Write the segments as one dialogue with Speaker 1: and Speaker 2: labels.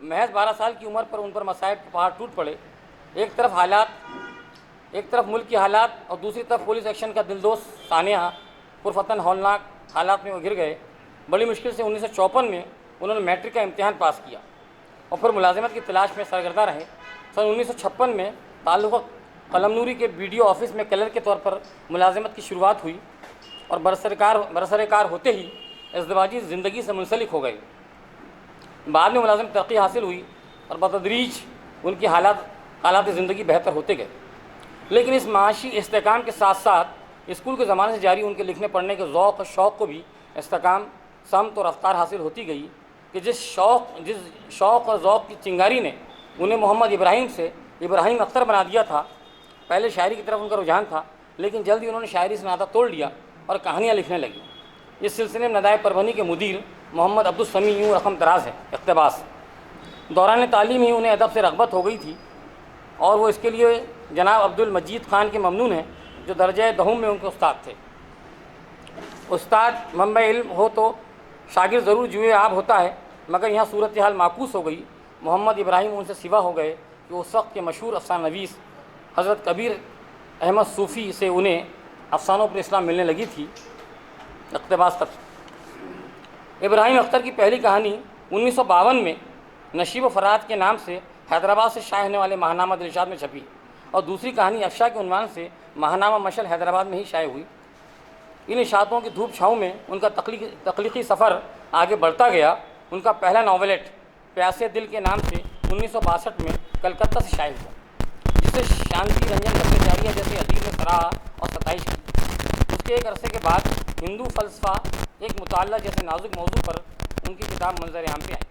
Speaker 1: محض 12 سال کی عمر پر ان پر مصائب کے پہاڑ ٹوٹ پڑے۔ ایک طرف ملک کی حالات اور دوسری طرف پولیس ایکشن کا دلدوز سانحہ پرفتن ہولناک حالات میں وہ گر گئے۔ بڑی مشکل سے 1954 میں انہوں نے میٹرک کا امتحان پاس کیا اور پھر ملازمت کی تلاش میں سرگردہ رہے۔ سن 1956 میں تعلقہ قلم نوری کے BDO آفس میں کلر کے طور پر ملازمت کی شروعات ہوئی اور برسر کار ہوتے ہی ازدواجی زندگی سے منسلک ہو گئے۔ بعد میں ملازم ترقی حاصل ہوئی اور بتدریج ان کی حالات زندگی بہتر ہوتے گئے، لیکن اس معاشی استحکام کے ساتھ ساتھ اسکول کے زمانے سے جاری ان کے لکھنے پڑھنے کے ذوق اور شوق کو بھی استحکام، سمت اور رفتار حاصل ہوتی گئی کہ جس شوق اور ذوق کی چنگاری نے انہیں محمد ابراہیم سے ابراہیم اختر بنا دیا تھا۔ پہلے شاعری کی طرف ان کا رجحان تھا، لیکن جلد ہی انہوں نے شاعری سے ناطہ توڑ لیا اور کہانیاں لکھنے لگی۔ اس سلسلے میں ندائے پربھنی کے مدیر محمد عبدالسمیع یوں رقم دراز ہے اقتباس: دوران تعلیم ہی انہیں ادب سے رغبت ہو گئی تھی اور وہ اس کے لیے جناب عبدالمجید خان کے ممنون ہیں جو درجہ دہم میں ان کے استاد تھے۔ استاد منبع علم ہو تو شاگرد ضرور جوئے آب ہوتا ہے، مگر یہاں صورتحال معکوس ہو گئی۔ محمد ابراہیم ان سے سوا ہو گئے کہ اس وقت کے مشہور افسانہ نویس حضرت کبیر احمد صوفی سے انہیں افسانوں پر اسلام ملنے لگی تھی۔ اقتباس تک ابراہیم اختر کی پہلی کہانی 1952 میں نشیب و فرات کے نام سے حیدرآباد سے شائع ہونے والے ماہنامہ دلشاد میں چھپی اور دوسری کہانی افشا کے عنوان سے ماہنامہ مشعل حیدرآباد میں ہی شائع ہوئی۔ ان اشاعتوں کی دھوپ چھاؤں میں ان کا تخلیقی سفر آگے بڑھتا گیا۔ ان کا پہلا ناولٹ پیاسے دل کے نام سے 1962 میں کلکتہ سے شائع ہوا، جسے شانتی رنجن بھٹاچاریہ جیسے ادیب نے سراہا اور ستائش کی۔ اس کے ایک عرصے کے بعد ہندو فلسفہ ایک مطالعہ جیسے نازک موضوع پر ان کی کتاب منظر عام پہ آئی،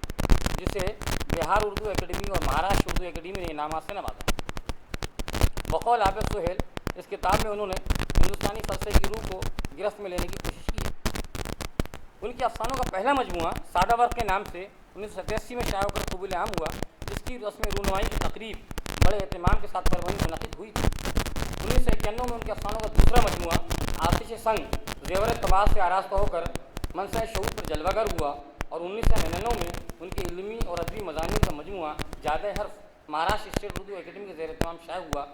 Speaker 1: جسے بہار اردو اکیڈمی اور مہاراشٹر اردو اکیڈمی نے انعامات سے نوازا۔ بقول عابد سہیل اس کتاب میں انہوں نے ہندوستانی فلسفے کی روح کو گرفت میں لینے کی کوشش کی ہے۔ ان کے افسانوں کا پہلا مجموعہ سادہ ورق کے نام سے 1987 میں شائع ہو کر قبول عام ہوا، جس کی رسم رونمائی کی تقریب بڑے اہتمام کے ساتھ پربھنی منعقد ہوئی تھی۔ 1991 میں ان کے افسانوں کا دوسرا مجموعہ آتش سنگ زیور طباع سے آراستہ ہو کر منصہ شعور پر جلوہ گر ہوا اور 1999 میں ان کے علمی اور ادبی مضامین کا مجموعہ جادہ حرف مہاراشٹر اسٹیٹ اردو اکیڈمی کے زیر اہتمام شائع ہوا،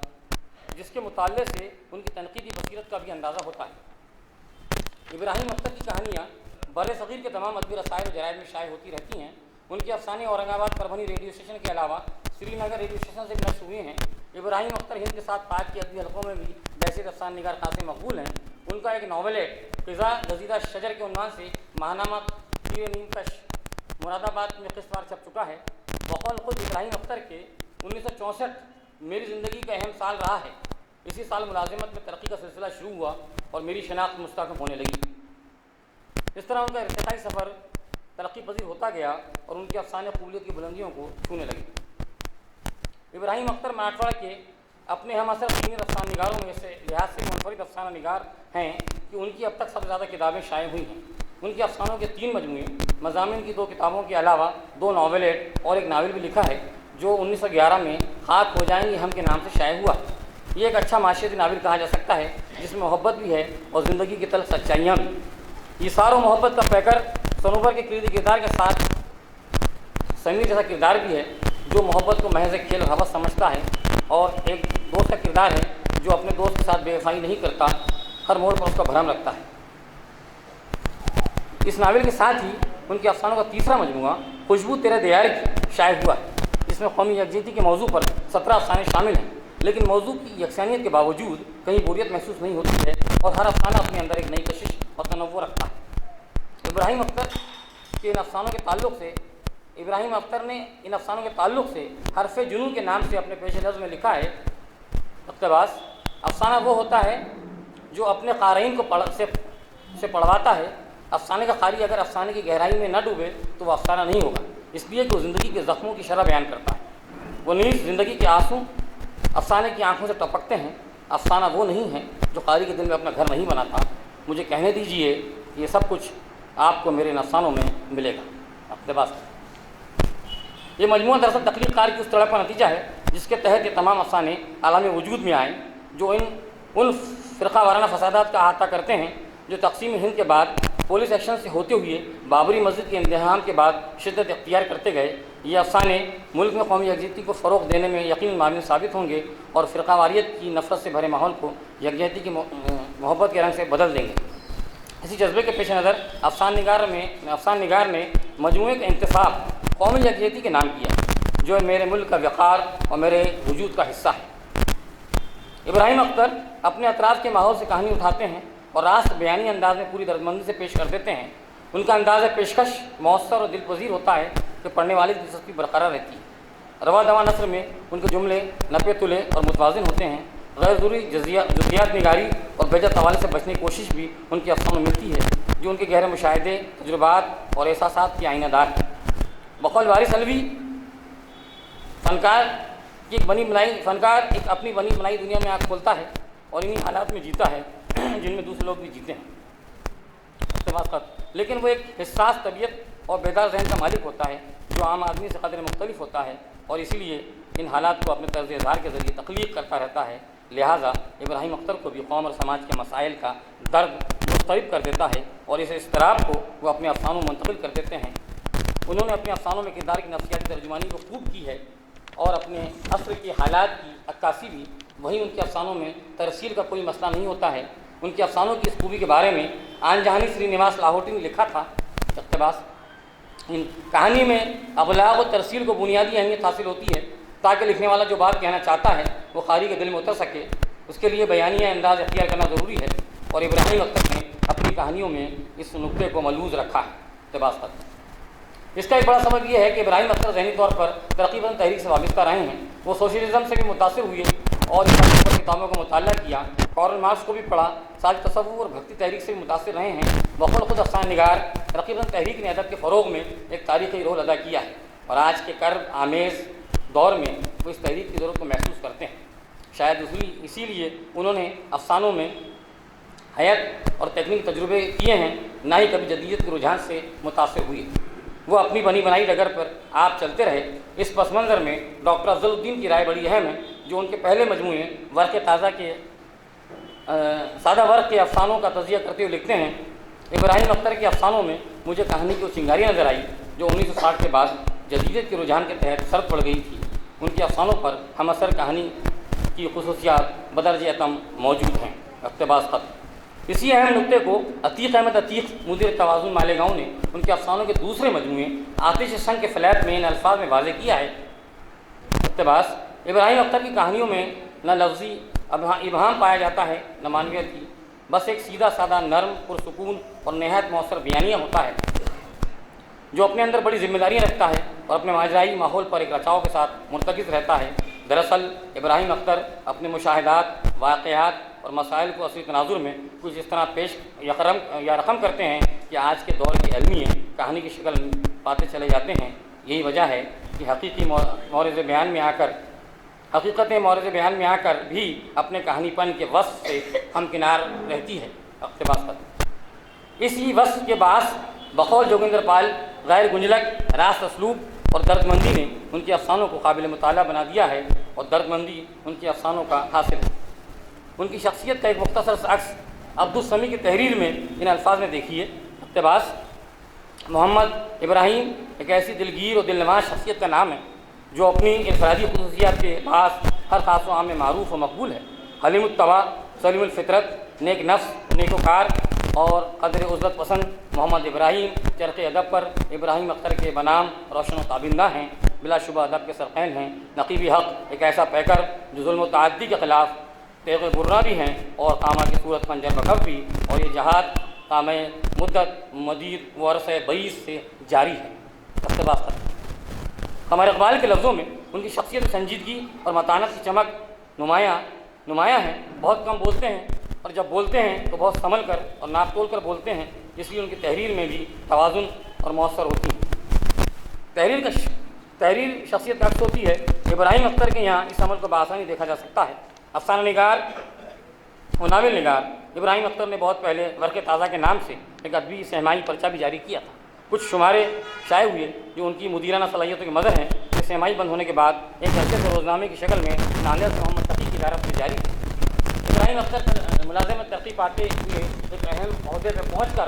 Speaker 1: جس کے مطالعے سے ان کی تنقیدی بصیرت کا بھی اندازہ ہوتا ہے۔ ابراہیم اختر کی کہانیاں بر صغیر کے تمام ادبی رسائل و جرائد میں شائع ہوتی رہتی ہیں۔ ان کے افسانے اورنگ آباد پربھنی ریڈیو اسٹیشن کے علاوہ سری نگر ریڈیو اسٹیشن سے بھی نشر ہوئے ہیں۔ ابراہیم اختر ہند کے ساتھ پاک کے ادبی حلقوں میں بھی بحیثیت افسانہ نگار خاصے مقبول ہیں۔ ان کا ایک ناولٹ قضا گزیدہ شجر کے عنوان سے ماہنامہ تیر نیم کش مراد آباد میں قسط وار چھپ چکا ہے۔ بقول خود ابراہیم اختر کے 1964 میری زندگی کا اہم سال رہا ہے۔ اسی سال ملازمت میں ترقی کا سلسلہ شروع ہوا اور میری شناخت مستحکم ہونے لگی۔ اس طرح ان کا ارتقائی سفر ترقی پذیر ہوتا گیا اور ان کے افسانے قبولیت کی بلندیوں کو چھونے لگے۔ ابراہیم اختر مراٹھواڑہ کے اپنے ہم اثر سینئر افسانہ نگاروں میں سے لحاظ سے منفرد افسانہ نگار ہیں کہ ان کی اب تک سب سے زیادہ کتابیں شائع ہوئی ہیں۔ ان کے افسانوں کے 3 مجموعے، مضامین کی 2 کتابوں کے علاوہ 2 ناولٹ اور ایک ناول بھی لکھا ہے جو 1911 میں خاک ہو جائیں گے ہم کے نام سے شائع ہوا۔ یہ ایک اچھا معاشرتی ناول کہا جا سکتا ہے جس میں محبت بھی ہے اور زندگی کی تلخ سچائیاں بھی۔ ایثار و محبت کا پیکر صنوبر کے کلیدی کردار کے ساتھ سمیر جیسا کردار بھی ہے جو محبت کو محض کھیل اور ہوس سمجھتا ہے، اور ایک دوست کا کردار ہے جو اپنے دوست کے ساتھ بے وفائی نہیں کرتا، ہر موڑ پر اس کا بھرم رکھتا ہے۔ اس ناول کے ساتھ ہی ان کے افسانوں کا تیسرا مجموعہ خوشبو تیرے دیار کی شائع ہوا ہے، جس میں قومی یکجہتی کے موضوع پر 17 افسانے شامل ہیں، لیکن موضوع کی یکسانیت کے باوجود کہیں بوریت محسوس نہیں ہوتی ہے اور ہر افسانہ اپنے اندر ایک نئی کشش اور تنوع رکھتا ہے۔ ابراہیم اختر نے ان افسانوں کے تعلق سے حرف جنون کے نام سے اپنے پیش نظر میں لکھا ہے۔ اقتباس: افسانہ وہ ہوتا ہے جو اپنے قارئین کو سے پڑھواتا ہے۔ افسانے کا قاری اگر افسانے کی گہرائی میں نہ ڈوبے تو وہ افسانہ نہیں ہوگا، اس لیے کہ وہ زندگی کے زخموں کی شرح بیان کرتا ہے۔ وہ نیز زندگی کے آنسو افسانے کی آنکھوں سے ٹپکتے ہیں۔ افسانہ وہ نہیں ہے جو قاری کے دل میں اپنا گھر نہیں بناتا۔ مجھے کہنے دیجیے کہ یہ سب کچھ آپ کو میرے ان افسانوں میں ملے گا۔ اقتباس: یہ مجموعہ دراصل تخلیق کار کی اس تڑپ کا نتیجہ ہے جس کے تحت یہ تمام افسانے عالم وجود میں آئیں، جو ان فرقہ وارانہ فسادات کا احاطہ کرتے ہیں جو تقسیم ہند کے بعد پولیس ایکشن سے ہوتے ہوئے بابری مسجد کے انتظام کے بعد شدت اختیار کرتے گئے، یہ افسانے ملک میں قومی یکجہتی کو فروغ دینے میں یقیناً معاون ثابت ہوں گے اور فرقہ واریت کی نفرت سے بھرے ماحول کو یکجہتی کی محبت کے رنگ سے بدل دیں گے۔ اسی جذبے کے پیش نظر افسانہ نگار نے مجموعے کا انتصاب قومی یکجہتی کے نام کیا، جو میرے ملک کا وقار اور میرے وجود کا حصہ ہے۔ ابراہیم اختر اپنے اطراف کے ماحول سے کہانی اٹھاتے ہیں اور راست بیانی انداز میں پوری دردمندی سے پیش کر دیتے ہیں۔ ان کا انداز پیشکش مؤثر اور دل پذیر ہوتا ہے کہ پڑھنے والے کی دلچسپی برقرار رہتی ہے۔ رواں دواں نثر میں ان کے جملے نپے تلے اور متوازن ہوتے ہیں۔ غیر ضروری جزیات نگاری اور بیجا حوالے سے بچنے کی کوشش بھی ان کی افسانوں میں ملتی ہے، جو ان کے گہرے مشاہدے، تجربات اور احساسات کی آئینہ دار ہیں۔ بقول وارث علوی، فنکار ایک اپنی بنی بنائی دنیا میں آنکھ کھولتا ہے اور انہی حالات میں جیتا ہے جن میں دوسرے لوگ بھی جیتے ہیں، لیکن وہ ایک حساس طبیعت اور بیدار ذہن کا مالک ہوتا ہے جو عام آدمی سے قدر مختلف ہوتا ہے اور اسی لیے ان حالات کو اپنے طرز اظہار کے ذریعے تخلیق کرتا رہتا ہے۔ لہٰذا ابراہیم اختر کو بھی قوم اور سماج کے مسائل کا درد مسترب کر دیتا ہے اور اس اضطراب کو وہ اپنے افسانوں میں منتقل کر دیتے ہیں۔ انہوں نے اپنے افسانوں میں کردار کی نفسیاتی ترجمانی کو خوب کی ہے اور اپنے عصر کے حالات کی عکاسی بھی۔ وہیں ان کے افسانوں میں ترسیل کا کوئی مسئلہ نہیں ہوتا ہے۔ ان کے افسانوں کی اس خوبی کے بارے میں آن جہانی سری نواس لاہوٹی نے لکھا تھا، اقتباس: ان کہانی میں ابلاغ و ترسیل کو بنیادی اہمیت حاصل ہوتی ہے تاکہ لکھنے والا جو بات کہنا چاہتا ہے وہ قاری کے دل میں اتر سکے، اس کے لیے بیانیہ انداز اختیار کرنا ضروری ہے، اور ابراہیم اختر نے اپنی کہانیوں میں اس نقطے کو ملحوظ رکھا ہے۔ اقتباس ختم۔ اس کا ایک بڑا سبب یہ ہے کہ ابراہیم اختر ذہنی طور پر ترقی پسند تحریک سے وابستہ رہے ہیں۔ وہ سوشلزم سے بھی متاثر ہوئے اور اس پر کتابوں کا مطالعہ کیا، کارل مارکس کو بھی پڑھا، ساتھ تصوف اور بھکتی تحریک سے بھی متاثر رہے ہیں۔ بقول خود افسانہ نگار، ترقی پسند تحریک نے ادب کے فروغ میں ایک تاریخی رول ادا کیا ہے اور آج کے کرب آمیز دور میں وہ اس تحریک کی ضرورت کو محسوس کرتے ہیں۔ شاید اسی لیے انہوں نے افسانوں میں حیات اور تکنیکی تجربے کیے ہیں، نہ ہی کبھی جدیدیت کے رجحان سے متاثر ہوئے۔ وہ اپنی بنی بنائی ڈگر پر آپ چلتے رہے۔ اس پس منظر میں ڈاکٹر افضل الدین کی رائے بڑی اہم ہے، جو ان کے پہلے مجموعے ورق تازہ کے سادہ ورق کے افسانوں کا تجزیہ کرتے ہوئے لکھتے ہیں: ابراہیم اختر کے افسانوں میں مجھے کہانی کی وہ چنگاری نظر آئی جو 1960 کے بعد جدیدیت کے رجحان کے تحت سرد پڑ گئی تھی۔ ان کے افسانوں پر ہم اثر کہانی کی خصوصیات بدرجہ اتم موجود ہیں۔ اقتباس ختم۔ اسی اہم نقطے کو عتیق احمد عتیق مدیر توازن مالیگاؤں نے ان کے افسانوں کے دوسرے مجموعے آتش سنگ کے فلیٹ میں ان الفاظ میں واضح کیا ہے: اقتباس: ابراہیم اختر کی کہانیوں میں نہ لفظی ابہام پایا جاتا ہے نہ معنویت کی، بس ایک سیدھا سادہ نرم پرسکون اور نہایت مؤثر بیانیہ ہوتا ہے جو اپنے اندر بڑی ذمہ داریاں رکھتا ہے اور اپنے ماجرائی ماحول پر ایک رچاؤ کے ساتھ مرتکز رہتا ہے۔ دراصل ابراہیم اختر اپنے مشاہدات، واقعات اور مسائل کو عصری تناظر میں کچھ اس طرح پیش یا رقم کرتے ہیں کہ آج کے دور کی علمی کہانی کی شکل پاتے چلے جاتے ہیں۔ یہی وجہ ہے کہ حقیقت مورد بیان میں آ کر بھی اپنے کہانی پن کے وصف سے ہمکنار رہتی ہے۔ اقتباس ختم۔ اسی وصف کے باعث بقول جوگندر پال غیر گنجلک، راست اسلوب اور درد مندی نے ان کے افسانوں کو قابل مطالعہ بنا دیا ہے اور درد مندی ان کے افسانوں کا حاصل ہے۔ ان کی شخصیت کا ایک مختصر سا عکس عبدالسمی کی تحریر میں ان الفاظ میں دیکھیے: اقتباس: محمد ابراہیم ایک ایسی دلگیر اور دلنواز شخصیت کا نام ہے جو اپنی انفرادی خصوصیات کے باعث ہر خاص و عام میں معروف و مقبول ہے۔ حلیم الطبع، سلیم الفطرت، نیک نفس، نیکوکار اور قدر عزلت پسند محمد ابراہیم چرخ ادب پر ابراہیم اختر کے بنام روشن و تابندہ ہیں، بلا شبہ ادب کے سرخین ہیں۔ نقیب حق ایک ایسا پیکر جو ظلم و تعدی کے خلاف تیغ برنا بھی ہیں اور قامہ کی صورت خنجر بکف بھی، اور یہ جہاد قامہ مدت مدید و عرصہ بعیث سے جاری ہے۔ اقتباس ختم۔ قمر اقبال کے لفظوں میں ان کی شخصیت سنجیدگی اور متانت کی چمک نمایاں ہے۔ بہت کم بولتے ہیں اور جب بولتے ہیں تو بہت سنبھل کر اور ناپ تول کر بولتے ہیں، اس لیے ان کی تحریر میں بھی توازن اور مؤثر ہوتی ہے۔ تحریر شخصیت کا عکس ہوتی ہے۔ ابراہیم اختر کے یہاں اس عمل کو بآسانی دیکھا جا سکتا ہے۔ افسانہ نگار و ناول نگار ابراہیم اختر نے بہت پہلے ورق تازہ کے نام سے ایک ادبی سہمائی پرچہ بھی جاری کیا تھا۔ کچھ شمارے شائع ہوئے جو ان کی مدیرانہ صلاحیتوں کے مظہر ہیں۔ یہ سہمائی بند ہونے کے بعد ایک حیثیت اور روزنامے کی شکل میں ناندیڑ سے محمد تقی کی ادارت میں جاری ہے۔ ابراہیم اختر ملازمت ترقی پاتے ہوئے ایک اہم عہدے پہ پہنچ کر